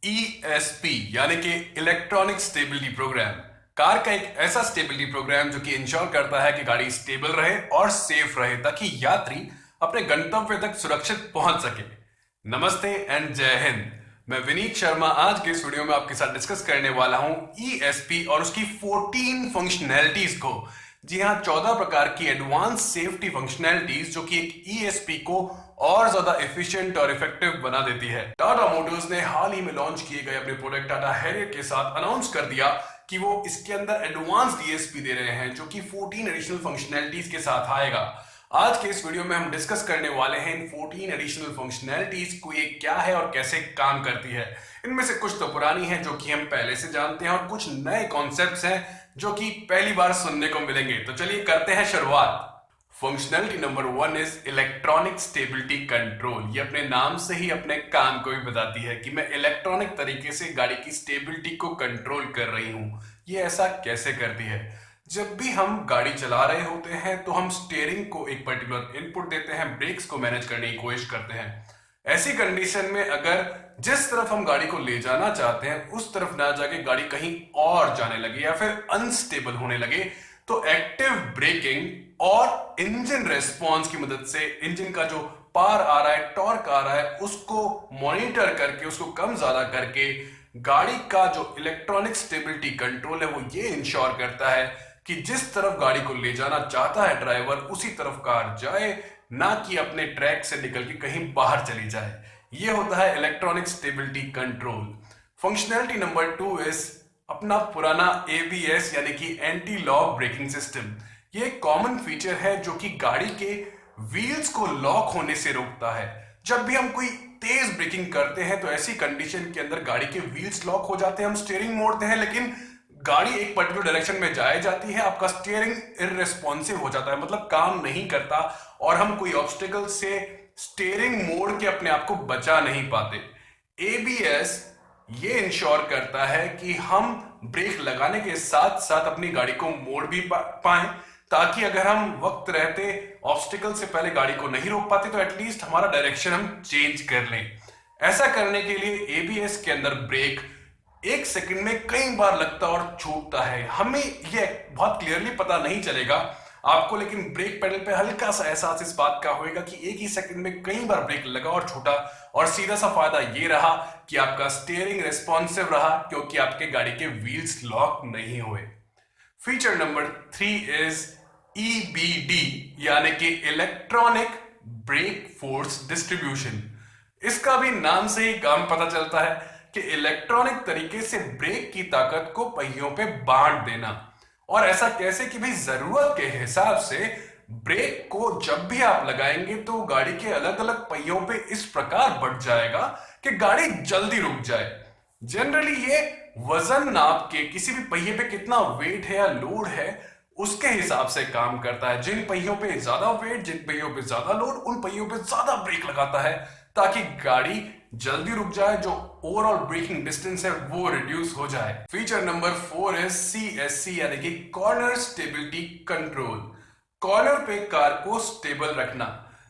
ESP यानी कि electronic stability program car का एक ऐसा स्टेबिलिटी प्रोग्राम जो कि इंश्योर करता है कि गाड़ी स्टेबल रहे और सेफ रहे ताकि यात्री अपने गंतव्य तक सुरक्षित पहुंच सके। नमस्ते एंड जय हिंद। मैं विनीत शर्मा आज के इस वीडियो में आपके साथ डिस्कस करने वाला हूं ESP और उसकी 14 फंक्शनैलिटीज को। जी हां, 14 प्रकार की एडवांस सेफ्टी फंक्शनैलिटीज जो कि एक ESP को और ज्यादा एफिशिएंट और इफेक्टिव बना देती है। टाटा मोटर्स ने हाल ही में लॉन्च किए गए अपने प्रोडक्ट टाटा हैरियर के साथ अनाउंस कर दिया कि वो इसके अंदर एडवांस्ड ESP दे रहे हैं जो कि 14 एडिशनल फंक्शनैलिटीज के साथ आएगा। आज के इस वीडियो में हम डिस्कस करने वाले हैं इन 14 एडिशनल फंक्शनैलिटीज को, ये क्या है और कैसे काम करती है। इनमें से कुछ तो पुरानी है जो कि हम पहले से जानते हैं और कुछ नए कॉन्सेप्ट्स हैं जो कि पहली बार सुनने को मिलेंगे। तो चलिए करते हैं शुरुआत। Functionality number 1 is electronic stability control. ये अपने नाम से ही अपने काम को भी बताती है कि मैं इलेक्ट्रॉनिक तरीके से गाड़ी की स्टेबिलिटी को कंट्रोल कर रही हूं। ये ऐसा कैसे करती है? जब भी हम गाड़ी चला रहे होते हैं तो हम स्टीयरिंग को एक पर्टिकुलर इनपुट देते हैं, ब्रेक्स को मैनेज करने की कोशिश करते हैं। ऐसी कंडीशन में अगर जिस तरफ हम गाड़ी को ले जाना चाहते हैं उस तरफ ना जाके गाड़ी कहीं और जाने लगे या फिर अनस्टेबल होने लगे, तो एक्टिव ब्रेकिंग और इंजन रेस्पॉन्स की मदद से इंजन का जो पावर आ रहा है, टॉर्क आ रहा है, उसको मॉनिटर करके उसको कम ज्यादा करके गाड़ी का जो इलेक्ट्रॉनिक स्टेबिलिटी कंट्रोल है वो ये इंश्योर करता है कि जिस तरफ गाड़ी को ले जाना चाहता है ड्राइवर उसी तरफ कार जाए, ना कि अपने ट्रैक से निकल के कहीं बाहर चली जाए। ये होता है electronic stability control. Functionality number 2 is अपना पुराना ABS यानी कि एंटी लॉक ब्रेकिंग सिस्टम। ये एक कॉमन फीचर है जो कि गाड़ी के व्हील्स को लॉक होने से रोकता है। जब भी हम कोई तेज ब्रेकिंग करते हैं तो ऐसी कंडीशन के अंदर गाड़ी के व्हील्स लॉक हो जाते हैं, हम स्टीयरिंग मोड़ते हैं लेकिन गाड़ी एक पर्टिकुलर डायरेक्शन में जाए जाती है, आपका स्टीयरिंग इररिस्पॉन्सिव हो जाता है, मतलब काम नहीं करता और हम कोई ऑब्स्टिकल से स्टीयरिंग मोड़ के अपने आप को बचा नहीं पाते। ABS ये इंश्योर करता है कि हम ब्रेक लगाने के साथ साथ अपनी गाड़ी को मोड़ भी पाएं, ताकि अगर हम वक्त रहते ऑब्स्टिकल से पहले गाड़ी को नहीं रोक पाते तो एटलीस्ट हमारा डायरेक्शन हम चेंज कर लें। ऐसा करने के लिए ABS के अंदर ब्रेक 1 सेकंड में कई बार लगता और छूटता है। हमें यह बहुत क्लियरली पता नहीं चलेगा आपको, लेकिन ब्रेक पेडल पे हल्का सा एहसास इस बात का होगा कि 1 ही सेकंड में कई बार ब्रेक लगा और छूटा, और सीधा सा फायदा ये रहा कि आपका स्टीयरिंग रेस्पॉन्सिव रहा क्योंकि आपके गाड़ी के व्हील्स लॉक नहीं हुए। फीचर नंबर 3 इज EBD यानी कि इलेक्ट्रॉनिक ब्रेक फोर्स डिस्ट्रीब्यूशन। इसका भी नाम से ही काम पता चलता है कि इलेक्ट्रॉनिक तरीके से ब्रेक की ताकत को पहियों पे बांट देना। और ऐसा कैसे कि भाई जरूरत के हिसाब से ब्रेक को जब भी आप लगाएंगे तो गाड़ी के अलग अलग पहियों पे इस प्रकार बढ़ जाएगा कि गाड़ी जल्दी रुक जाए। जनरली ये वजन नाप के किसी भी पहिए पे कितना वेट है या लोड है उसके हिसाब से काम करता है। जिन पहियों पे ज्यादा वेट, जिन पहियों पे ज्यादा लोड, उन पहियों पे ज्यादा ब्रेक लगाता है ताकि गाड़ी जल्दी रुक जाए, जो ओवरऑल ब्रेकिंग डिस्टेंस है वो रिड्यूस हो जाए। फीचर नंबर 4 है CSC यानी कि कॉर्नर स्टेबिलिटी कंट्रोल। कॉर्नर पे कार को स्टेबल रखना।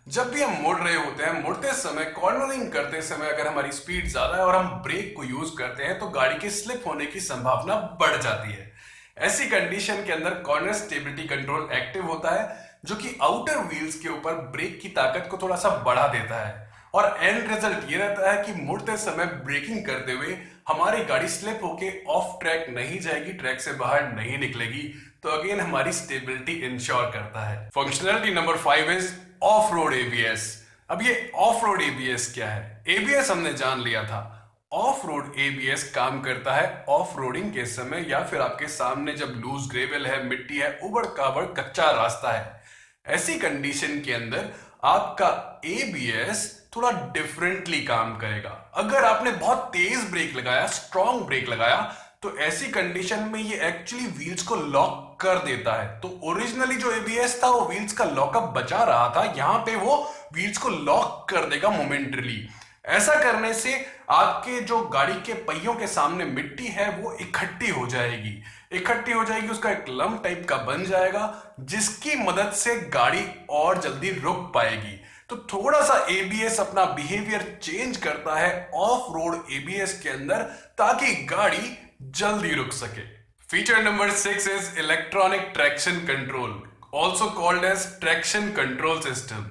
जब भी हम मुड़ रहे होते हैं, मुड़ते समय, कॉर्नरिंग करते समय अगर हमारी स्पीड ज्यादा है और हम ब्रेक को यूज करते हैं तो गाड़ी के स्लिप होने की संभावना बढ़ जाती है। ऐसी कंडीशन के अंदर कॉर्नर स्टेबिलिटी कंट्रोल एक्टिव होता है जो कि आउटर व्हील्स के ऊपर ब्रेक की ताकत को थोड़ा सा बढ़ा देता है, और एंड रिजल्ट ये रहता है कि मुड़ते समय ब्रेकिंग करते हुए हमारी गाड़ी स्लिप होके ऑफ ट्रैक नहीं जाएगी, ट्रैक से बाहर नहीं निकलेगी, तो अगेन हमारी स्टेबिलिटी इंश्योर करता है। Functionality number 5 is of road ABS। अब ये ऑफ रोड ABS क्या है? ABS हमने जान लिया था। ऑफ रोड ABS काम करता है ऑफ रोडिंग के समय या फिर आपके सामने जब लूज ग्रेवल है, मिट्टी है, उबड़ खाबड़ कच्चा रास्ता है। ऐसी कंडीशन के अंदर आपका ABS थोड़ा डिफरेंटली काम करेगा। अगर आपने बहुत तेज ब्रेक लगाया, स्ट्रॉन्ग ब्रेक लगाया, तो ऐसी कंडीशन में ये एक्चुअली व्हील्स को लॉक कर देता है। तो ओरिजिनली जो ABS था वो व्हील्स का लॉकअप बचा रहा था, यहां पे वो व्हील्स को लॉक कर देगा मोमेंटरीली। ऐसा करने से आपके जो गाड़ी के पहियों के सामने मिट्टी है वो इकट्ठी हो जाएगी, उसका एक लंप टाइप का बन जाएगा जिसकी मदद से गाड़ी और जल्दी रुक पाएगी। तो थोड़ा सा एबीएस अपना बिहेवियर चेंज करता है ऑफ रोड एबीएस के अंदर, ताकि गाड़ी जल्दी रुक सके। Feature number 6 is electronic traction control, also called as traction control system.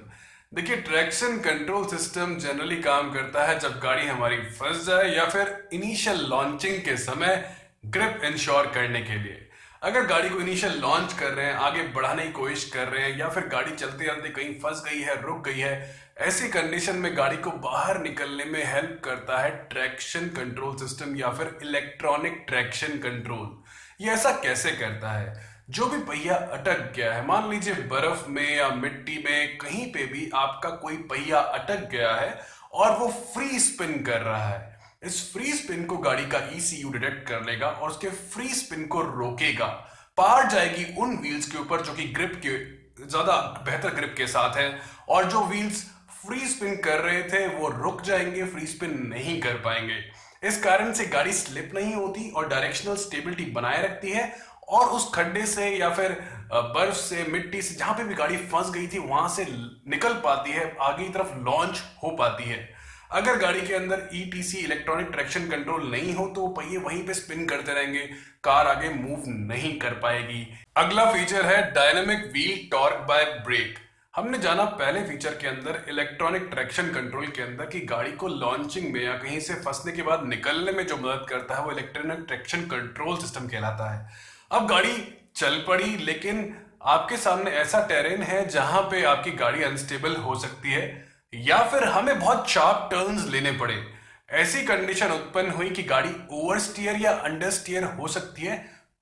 देखिए, ट्रैक्शन कंट्रोल सिस्टम जनरली काम करता है जब गाड़ी हमारी फंस जाए या फिर इनिशियल लॉन्चिंग के समय ग्रिप इंश्योर करने के लिए। अगर गाड़ी को इनिशियल लॉन्च कर रहे हैं, आगे बढ़ाने की कोशिश कर रहे हैं, या फिर गाड़ी चलते चलते कहीं फंस गई है, रुक गई है, ऐसी कंडीशन में गाड़ी को बाहर निकलने में हेल्प करता है ट्रैक्शन कंट्रोल सिस्टम या फिर इलेक्ट्रॉनिक ट्रैक्शन कंट्रोल। ये ऐसा कैसे करता है? जो भी पहिया अटक गया है, मान लीजिए बर्फ में या मिट्टी में, कहीं पे भी आपका कोई पहिया अटक गया है और वो फ्री स्पिन कर रहा है, इस फ्री स्पिन को गाड़ी का ECU डिटेक्ट कर लेगा और उसके फ्री स्पिन को रोकेगा। पार जाएगी उन व्हील्स के ऊपर जो कि ग्रिप के ज्यादा बेहतर ग्रिप के साथ है, और जो व्हील्स फ्री स्पिन कर रहे थे वो रुक जाएंगे, फ्री स्पिन नहीं कर पाएंगे। इस कारण से गाड़ी स्लिप नहीं होती और डायरेक्शनल स्टेबिलिटी बनाए रखती है, और उस खड्डे से या फिर बर्फ से, मिट्टी से, जहां पे भी गाड़ी फंस गई थी वहां से निकल पाती है, आगे की तरफ लॉन्च हो पाती है। अगर गाड़ी के अंदर ETC इलेक्ट्रॉनिक ट्रैक्शन कंट्रोल नहीं हो तो पहिए वहीं पे स्पिन करते रहेंगे, कार आगे मूव नहीं कर पाएगी। अगला फीचर है dynamic wheel torque by brake. हमने जाना पहले फीचर के अंदर इलेक्ट्रॉनिक ट्रैक्शन कंट्रोल के अंदर कि गाड़ी को लॉन्चिंग में या कहीं से फंसने के बाद निकलने में जो मदद करता है वो इलेक्ट्रॉनिक ट्रैक्शन कंट्रोल सिस्टम कहलाता है। अब गाड़ी चल पड़ी, लेकिन आपके सामने ऐसा टेरेन है जहां पे आपकी गाड़ी अनस्टेबल हो सकती है या फिर हमें बहुत शार्प टर्न्स लेने पड़े। ऐसी कंडीशन उत्पन्न हुई कि गाड़ी ओवरस्टीयर या अंडरस्टीयर हो सकती है,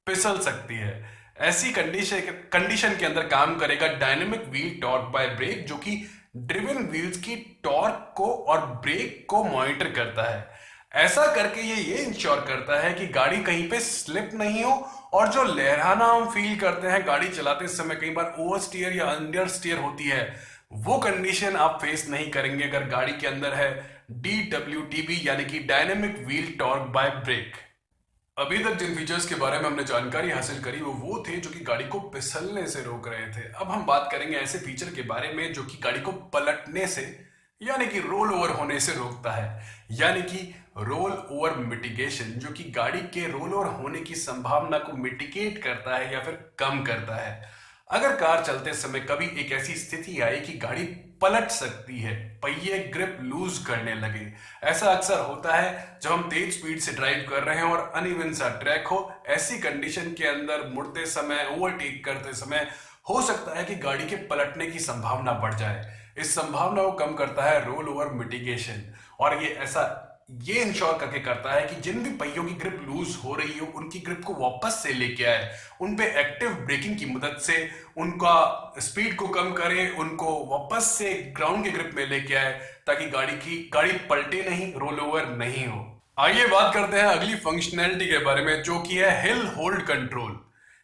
फिसल सकती है। ऐसी कंडीशन के अंदर काम करेगा dynamic wheel torque by brake, जो कि ड्रिवन व्हील्स की टॉर्क को और ब्रेक को मॉनिटर करता है। ऐसा करके ये इंश्योर करता है कि गाड़ी कहीं पे स्लिप नहीं हो, और जो लहराना हम फील करते हैं गाड़ी चलाते समय, कई बार ओवरस्टीयर या अंडरस्टीयर होती है, वो कंडीशन आप फेस नहीं करेंगे अगर गाड़ी के अंदर है DWTB यानी कि dynamic wheel torque by brake. अभी तक जिन फीचर्स के बारे में हमने जानकारी हासिल करी वो थे जो कि गाड़ी को फिसलने से रोक रहे थे। अब हम बात करेंगे ऐसे फीचर के बारे में जो कि गाड़ी को पलटने से यानी कि रोल ओवर होने से रोकता है, यानी कि रोल ओवर मिटिगेशन, जो कि गाड़ी के रोल ओवर होने की संभावना को मिटिगेट करता है या फिर कम करता है। अगर कार चलते समय कभी एक ऐसी स्थिति आई कि गाड़ी पलट सकती है, पहिए ग्रिप लूज करने लगे, ऐसा अक्सर होता है जब हम तेज स्पीड से ड्राइव कर रहे हैं और अनइवन सा ट्रैक हो, ऐसी कंडीशन के अंदर मुड़ते समय, ओवरटेक करते समय हो सकता है कि गाड़ी के पलटने की संभावना बढ़ जाए। इस संभावना को कम करता है रोल ओवर मिटिगेशन, और ये इंश्योर करके करता है कि जिन भी पहियों की ग्रिप लूज हो रही हो उनकी ग्रिप को वापस से लेके आए, उन पे एक्टिव ब्रेकिंग की मदद से उनका स्पीड को कम करे, उनको वापस से ग्राउंड के ग्रिप में लेके आए, ताकि गाड़ी पलटे नहीं, रोल ओवर नहीं हो। आइए बात करते हैं अगली फंक्शनैलिटी के बारे में, जो कि है हिल होल्ड कंट्रोल,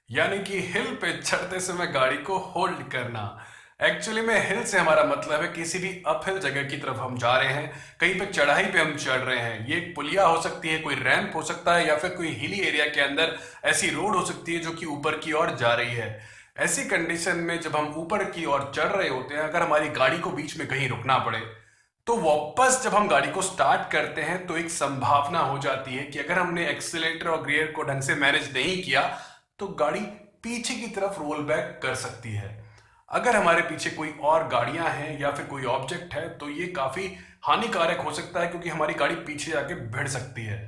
यानी कि हिल पे चढ़ते समय गाड़ी को होल्ड करना। एक्चुअली में हिल से हमारा मतलब है किसी भी अपहिल जगह की तरफ हम जा रहे हैं, कहीं पे चढ़ाई पे हम चढ़ रहे हैं। ये एक पुलिया हो सकती है, कोई रैंप हो सकता है, या फिर कोई हिली एरिया के अंदर ऐसी रोड हो सकती है जो कि ऊपर की ओर जा रही है। ऐसी कंडीशन में जब हम ऊपर की ओर चढ़ रहे होते हैं, अगर हमारी गाड़ी को बीच में कहीं रुकना पड़े, तो वापस जब हम गाड़ी को स्टार्ट करते हैं तो एक संभावना हो जाती है कि अगर हमने एक्सीलरेटर और गियर को ढंग से मैनेज नहीं किया तो गाड़ी पीछे की तरफ रोल बैक कर सकती है। अगर हमारे पीछे कोई और गाड़ियां हैं या फिर कोई ऑब्जेक्ट है तो ये काफी हानिकारक हो सकता है, क्योंकि हमारी गाड़ी पीछे जाके भिड़ सकती है।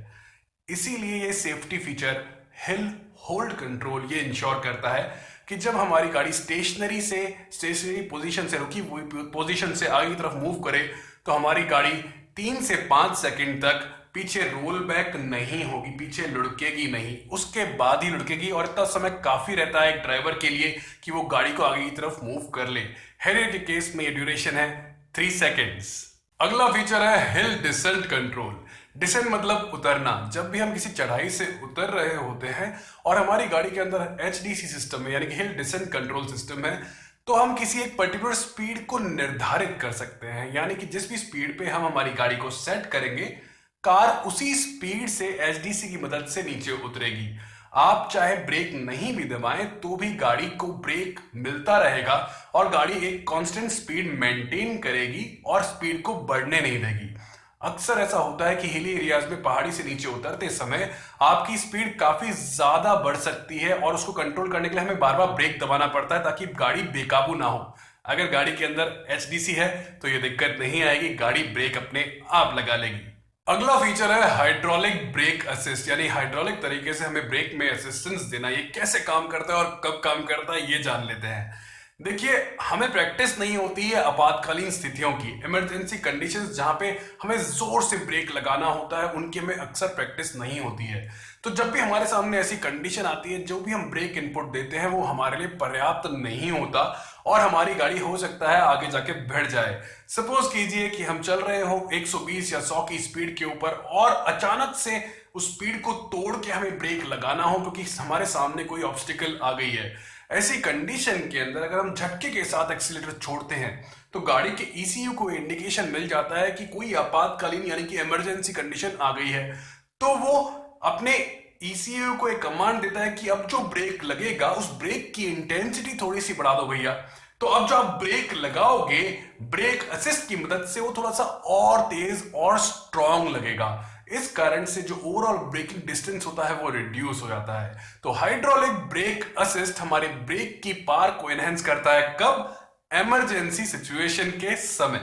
इसीलिए ये safety feature hill hold control ये इंश्योर करता है कि जब हमारी गाड़ी स्टेशनरी पोजीशन से, रुकी हुई पोजीशन से आगे की तरफ मूव करे, तो हमारी गाड़ी 3 से 5 सेकंड तक पीछे रोल बैक नहीं होगी, पीछे लुढ़केगी नहीं, उसके बाद ही लुढ़केगी। और इतना समय काफी रहता है एक ड्राइवर के लिए कि वो गाड़ी को आगे की तरफ मूव कर ले। हेरियर के केस में ये ड्यूरेशन है 3 सेकेंड्स। अगला फीचर है हिल डिसेंट कंट्रोल। डिसेंट मतलब उतरना। जब भी हम किसी चढ़ाई से उतर रहे होते हैं और हमारी गाड़ी के अंदर HDC सिस्टम है, यानी कि हिल डिसेंट कंट्रोल सिस्टम है, तो हम किसी एक पर्टिकुलर स्पीड को निर्धारित कर सकते हैं, यानी कि जिस भी स्पीड पे हम हमारी गाड़ी को सेट करेंगे, कार उसी स्पीड से HDC की मदद से नीचे उतरेगी। आप चाहे ब्रेक नहीं भी दबाएं तो भी गाड़ी को ब्रेक मिलता रहेगा और गाड़ी एक कांस्टेंट स्पीड मेंटेन करेगी और स्पीड को बढ़ने नहीं देगी। अक्सर ऐसा होता है कि हिली एरियाज में पहाड़ी से नीचे उतरते समय आपकी स्पीड काफी ज्यादा बढ़ सकती है और उसको कंट्रोल करने के लिए हमें बार बार ब्रेक दबाना पड़ता है ताकि गाड़ी बेकाबू ना हो। अगर गाड़ी के अंदर एचडीसी है तो ये दिक्कत नहीं आएगी, गाड़ी ब्रेक अपने आप लगा लेगी। अगला फीचर है हाइड्रोलिक ब्रेक असिस्ट, यानी हाइड्रोलिक तरीके से हमें ब्रेक में असिस्टेंस देना। ये कैसे काम करता है और कब काम करता है ये जान लेते हैं। देखिए, हमें प्रैक्टिस नहीं होती है आपातकालीन स्थितियों की, इमरजेंसी कंडीशंस जहां पे हमें जोर से ब्रेक लगाना होता है उनकी हमें अक्सर प्रैक्टिस नहीं होती है। तो जब भी हमारे सामने ऐसी कंडीशन आती है, जो भी हम ब्रेक इनपुट देते हैं वो हमारे लिए पर्याप्त नहीं होता और हमारी गाड़ी हो सकता है आगे जाके भिड़ जाए। सपोज कीजिए कि हम चल रहे हो 120 या 100 की स्पीड के ऊपर और अचानक से उस स्पीड को तोड़ के हमें ब्रेक लगाना हो क्योंकि हमारे सामने कोई ऑब्स्टिकल आ गई है। ऐसी कंडीशन के अंदर अगर हम झटके के साथ एक्सीलेटर छोड़ते हैं तो गाड़ी के ईसीयू को इंडिकेशन मिल जाता है कि कोई आपातकालीन यानी कि इमरजेंसी कंडीशन आ गई है। तो वो अपने ईसीयू को एक कमांड देता है कि अब जो ब्रेक लगेगा उस ब्रेक की इंटेंसिटी थोड़ी सी बढ़ा दो भैया। तो अब जो आप ब्रेक लगाओगे ब्रेक असिस्ट की मदद से वो थोड़ा सा और तेज और स्ट्रांग लगेगा। इस कारण से जो ओवरऑल ब्रेकिंग डिस्टेंस होता है वो रिड्यूस हो जाता है। तो हाइड्रोलिक ब्रेक असिस्ट हमारे ब्रेक की पावर को एनहेंस करता है, कब? इमरजेंसी सिचुएशन के समय।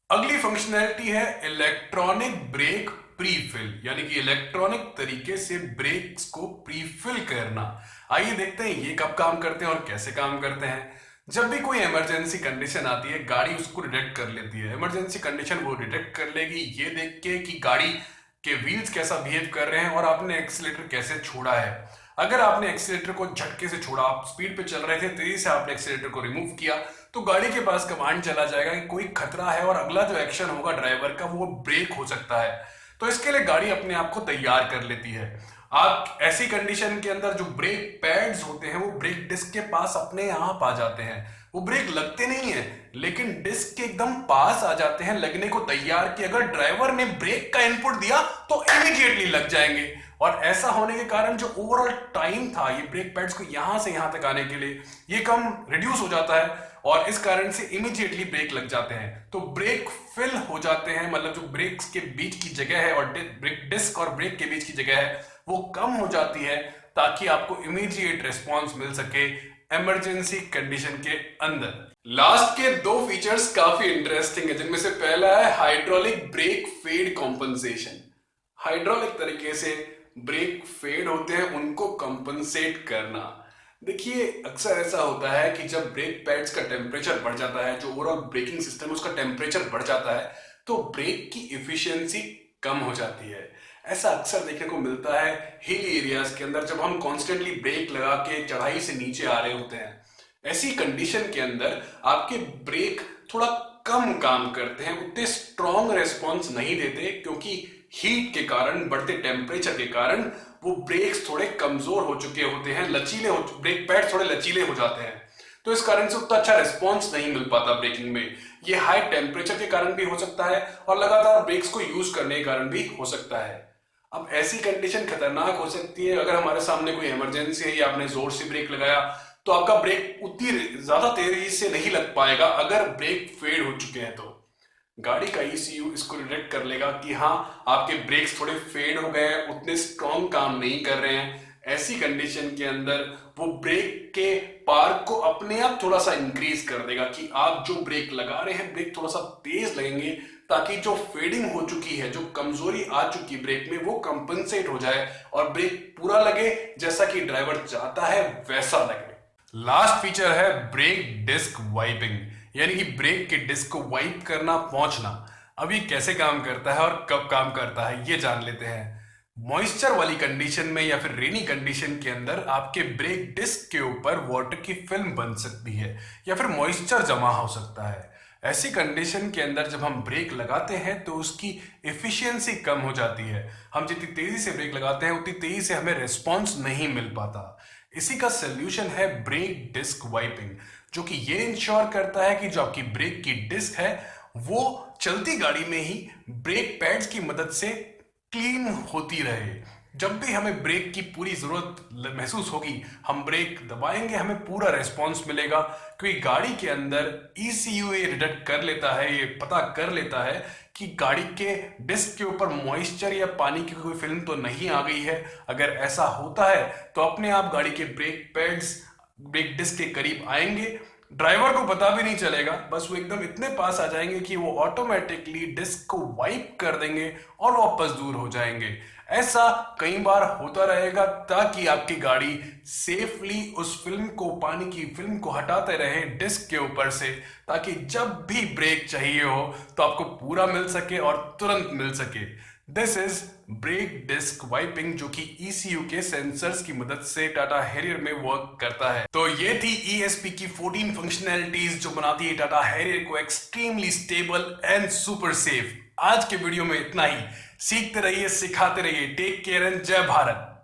अगली फंक्शनैलिटी है इलेक्ट्रॉनिक ब्रेक प्रीफिल, यानी कि इलेक्ट्रॉनिक तरीके से ब्रेक्स को प्रीफिल करना। आइए देखते हैं ये कब काम करते हैं और कैसे काम करते हैं। जब भी कोई इमरजेंसी कंडीशन आती है गाड़ी उसको डिटेक्ट कर लेती है। इमरजेंसी कंडीशन वो डिटेक्ट कर लेगी ये देख के कि गाड़ी के व्हील्स कैसा बिहेव कर रहे हैं और आपने एक्सीलेटर कैसे छोड़ा है। अगर आपने एक्सीलेटर को झटके से छोड़ा, आप स्पीड पे चल रहे थे, तेजी से आपने एक्सीलेटर को रिमूव किया तो गाड़ी के पास कमांड चला जाएगा कि कोई खतरा है और अगला जो एक्शन होगा ड्राइवर का वो ब्रेक हो सकता है। तो इसके लिए गाड़ी अपने आप को तैयार कर लेती है। आप ऐसी कंडीशन के अंदर जो ब्रेक पैड्स होते हैं वो ब्रेक डिस्क के पास अपने आप आ जाते हैं। वो ब्रेक लगते नहीं है लेकिन डिस्क के एकदम पास आ जाते हैं, लगने को तैयार कि अगर ड्राइवर ने ब्रेक का इनपुट दिया तो इमीडिएटली लग जाएंगे। और ऐसा होने के कारण जो ओवरऑल टाइम था ये ब्रेक पैड्स को यहां से यहां तक आने के लिए ये कम रिड्यूस हो जाता है और इस कारण से इमीडिएटली ब्रेक लग जाते हैं। तो ब्रेक फिल हो जाते हैं, मतलब जो ब्रेक्स के बीच की जगह है और ब्रेक डिस्क और ब्रेक के बीच की जगह है वो कम हो जाती है ताकि आपको इमीडिएट रिस्पॉन्स मिल सके इमरजेंसी कंडीशन के अंदर। लास्ट के दो फीचर्स काफी इंटरेस्टिंग है, जिनमें से पहला है hydraulic brake fade compensation. Hydraulic तरीके से ब्रेक फेड होते हैं उनको कंपनसेट करना। देखिए, अक्सर ऐसा होता है कि जब ब्रेक पैड्स का टेम्परेचर बढ़ जाता है, जो ओवरऑल ब्रेकिंग सिस्टम है उसका टेम्परेचर बढ़ जाता है तो ब्रेक की एफिशिएंसी कम हो जाती है। ऐसा अक्सर देखने को मिलता है हिल एरियाज के अंदर जब हम कॉन्स्टेंटली ब्रेक लगा के चढ़ाई से नीचे आ रहे होते हैं। ऐसी कंडीशन के अंदर आपके ब्रेक थोड़ा कम काम करते हैं, उतने स्ट्रॉन्ग रेस्पॉन्स नहीं देते क्योंकि हीट के कारण, बढ़ते टेम्परेचर के कारण वो ब्रेक्स थोड़े कमजोर हो चुके होते हैं, ब्रेक पैड थोड़े लचीले हो जाते हैं। तो इस कारण से उतना अच्छा रिस्पॉन्स नहीं मिल पाता ब्रेकिंग में। ये हाई टेम्परेचर के कारण भी हो सकता है और लगातार ब्रेक्स को यूज करने के कारण भी हो सकता है। अब ऐसी कंडीशन खतरनाक हो सकती है अगर हमारे सामने कोई इमरजेंसी है या आपने जोर से ब्रेक लगाया तो आपका ब्रेक उतनी ज्यादा तेजी से नहीं लग पाएगा अगर ब्रेक फेड हो चुके हैं। तो गाड़ी का ईसीयू इसको डिटेक्ट कर लेगा कि हाँ, आपके ब्रेक्स थोड़े फेड हो गए हैं, उतने स्ट्रॉन्ग काम नहीं कर रहे हैं। ऐसी कंडीशन के अंदर वो ब्रेक के पावर को अपने आप थोड़ा सा इंक्रीज कर देगा कि आप जो ब्रेक लगा रहे हैं ब्रेक थोड़ा सा तेज लगेंगे ताकि जो फेडिंग हो चुकी है, जो कमजोरी आ चुकी ब्रेक में वो कंपनसेट हो जाए और ब्रेक पूरा लगे जैसा कि ड्राइवर चाहता है वैसा लगे। लास्ट फीचर है ब्रेक डिस्क वाइपिंग, यानी कि ब्रेक के डिस्क को वाइप करना, पहुंचना। अब ये कैसे काम करता है और कब काम करता है ये जान लेते हैं। मॉइस्चर वाली कंडीशन में या फिर रेनी कंडीशन के अंदर आपके ब्रेक डिस्क के ऊपर वाटर की फिल्म बन सकती है या फिर मॉइस्चर जमा हो सकता है। ऐसी कंडीशन के अंदर जब हम ब्रेक लगाते हैं तो उसकी एफिशिएंसी कम हो जाती है। हम जितनी तेजी से ब्रेक लगाते हैं उतनी तेजी से हमें रिस्पॉन्स नहीं मिल पाता। इसी का सोल्यूशन है ब्रेक डिस्क वाइपिंग, जो कि ये इंश्योर करता है कि जो आपकी ब्रेक की डिस्क है वो चलती गाड़ी में ही ब्रेक पैड्स की मदद से क्लीन होती रहे। जब भी हमें ब्रेक की पूरी जरूरत महसूस होगी, हम ब्रेक दबाएंगे, हमें पूरा रेस्पॉन्स मिलेगा, क्योंकि गाड़ी के अंदर ECU ये डिटेक्ट कर लेता है, ये पता कर लेता है कि गाड़ी के डिस्क के ऊपर मॉइस्चर या पानी की कोई फिल्म तो नहीं आ गई है। अगर ऐसा होता है तो अपने आप गाड़ी के ब्रेक पैड्स ब्रेक डिस्क के करीब आएंगे, ड्राइवर को पता भी नहीं चलेगा, बस वो एकदम इतने पास आ जाएंगे कि वो ऑटोमेटिकली डिस्क को वाइप कर देंगे और वापस दूर हो जाएंगे। ऐसा कई बार होता रहेगा ताकि आपकी गाड़ी सेफली उस फिल्म को, पानी की फिल्म को हटाते रहे डिस्क के ऊपर से, ताकि जब भी ब्रेक चाहिए हो तो आपको पूरा मिल सके और तुरंत मिल सके। This is brake disc wiping, जो कि ECU के सेंसर्स की मदद से टाटा हैरियर में वर्क करता है। तो ये थी ESP की 14 फंक्शनैलिटीज जो बनाती है टाटा हैरियर को extremely stable and super safe. आज के वीडियो में इतना ही। सीखते रहिए, सिखाते रहिए। टेक केयर एंड जय भारत।